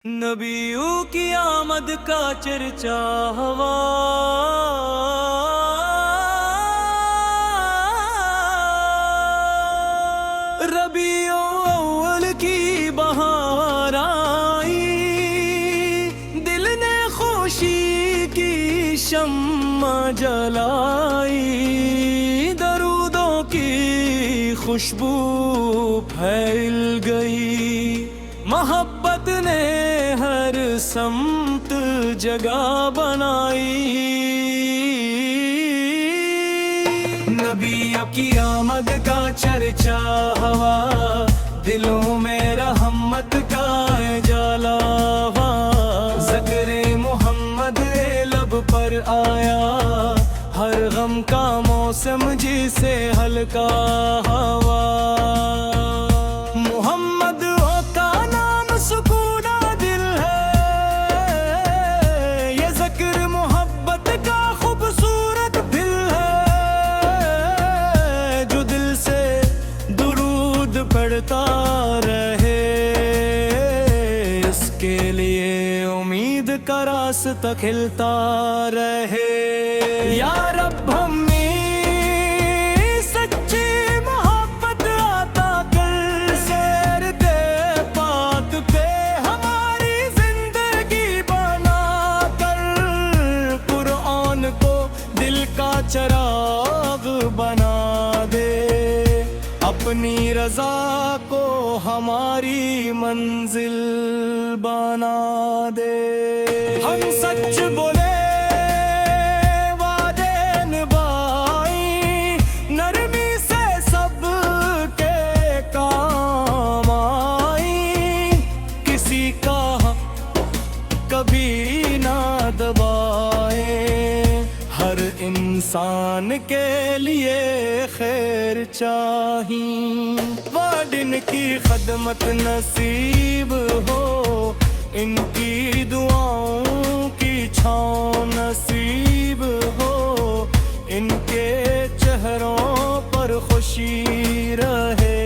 نبیوں کی آمد کا چرچا ہوا، ربیع اول کی بہار آئی، دل نے خوشی کی شمع جلائی، درودوں کی خوشبو پھیل گئی، محبت نے ہر سمت جگہ بنائی، نبی کی آمد کا چرچا ہوا، دلوں میں رحمت کا اجالا ہوا، ذکر محمد لب پر آیا، ہر غم کا موسم جسے ہلکا ہوا، محمد کا نام سکون دل ہے، یہ ذکر محبت کا خوبصورت دل ہے، جو دل سے درود پڑھتا رہے، اس کے لیے امید کا راستہ کھلتا رہے، یا رب ہمیں چراغ بنا دے، اپنی رضا کو ہماری منزل بنا دے، ہم سچ بولے وعدے نبھائیں، نرمی سے سب کے کام آئیں، کسی کا کبھی نہ دبائیں، ہر انسان کے لیے خیر چاہیے، وارڈن کی خدمت نصیب ہو، ان کی دعاؤں کی چھاؤں نصیب ہو، ان کے چہروں پر خوشی رہے،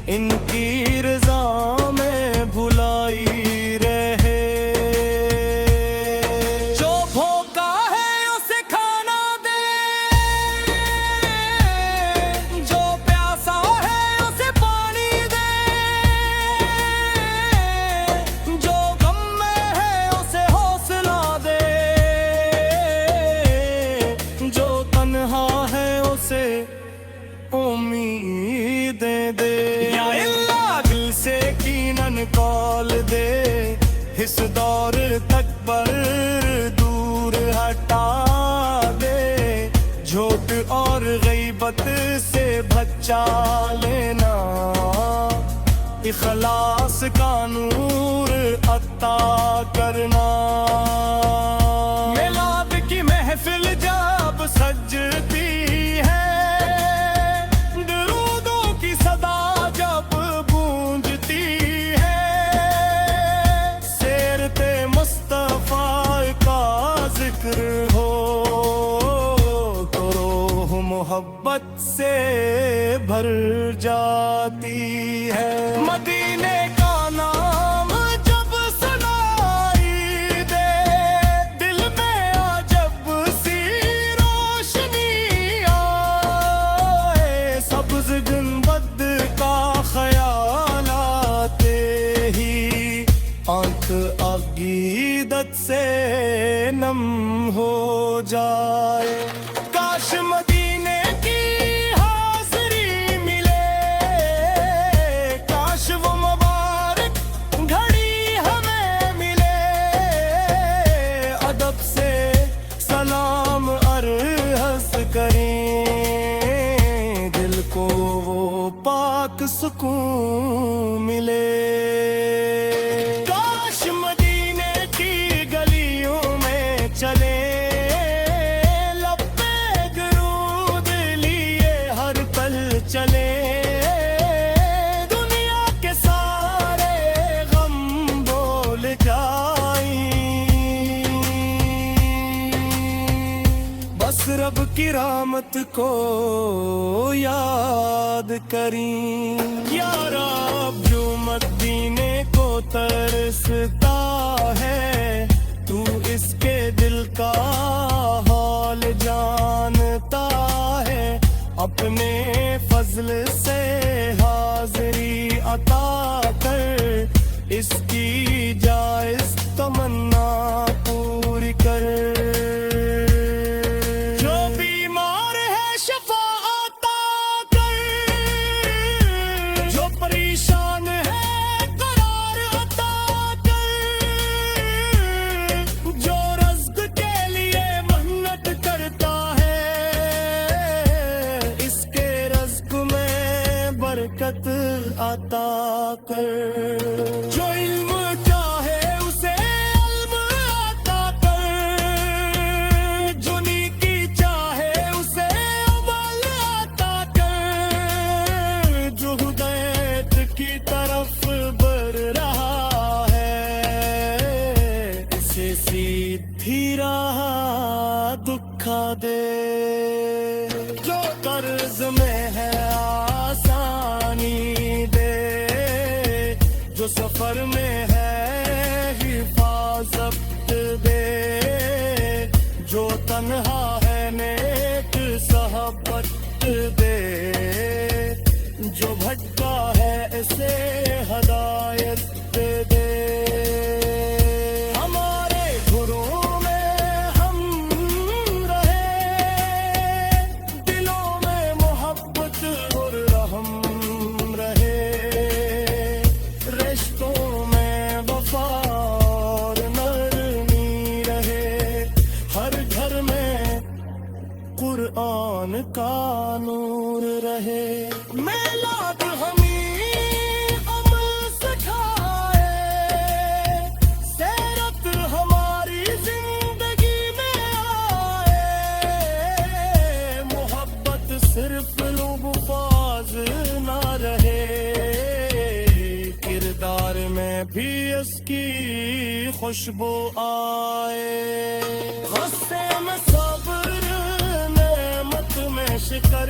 ان کی رضا میں بھلائی رہے، امیدیں دے، یا اللہ دل سے یقیناً کال دے، اس دور تک پر دور ہٹا دے، جھوٹ اور غیبت سے بچا لینا، اخلاص کا نور عطا کرنا، میلاد کی محفل جب سجتی محبت سے بھر جاتی ہے، مدینے کا نام جب سنائی دے، دل میں عجب سی روشنی آئے، سبز گنبد کا خیال آتے ہی آنکھ عقیدت سے نم ہو جائے، کاش مدینے کی حاضری ملے، کاش وہ مبارک گھڑی ہمیں ملے، ادب سے سلام عرض کریں، دل کو وہ پاک سکون ملے، کاش مدینے کی گلیوں میں چلے، چلے دنیا کے سارے غم بول جائیں، بس رب کی رحمت کو یاد کریں، یا رب جو مدینے کو ترستا ہے، تو اس کے دل کا حال جانتا ہے، اپنے فضل سے حاضری عطا کر، اس کی جائز تمنا پوری کر۔ جو بیمار ہے شفا عطا کر، جو پریشان ہے قرار عطا کر، جو رزق کے لیے محنت کرتا ہے، اس کے رزق میں برکت عطا کر۔ جو علم چاہے اسے علم عطا کر، جو نیکی چاہے اسے عمل عطا کر، جو ہدایت کی طرف بڑھ رہا ہے، اسے سیدھی راہ دکھا دے۔ جو قرض میں ہے آسانی دے، جو سفر میں ہے حفاظت دے، جو تنہا ہے نیک صحبت دے، جو بھٹکا ہے اسے ہدایت دے۔ ہمارے گھروں میں ہم رہے، دلوں میں محبت اور رحم رہے، رشتوں میں وفا اور نرمی رہے، ہر گھر میں قرآن کا نور رہے۔ میلاد ہمیں عمل سکھائے، سیرت ہماری زندگی میں آئے، محبت صرف لباس نہ رہے، کردار میں بھی اس کی خوشبو آئے۔ غصے میں صبر، نعمت میں شکر،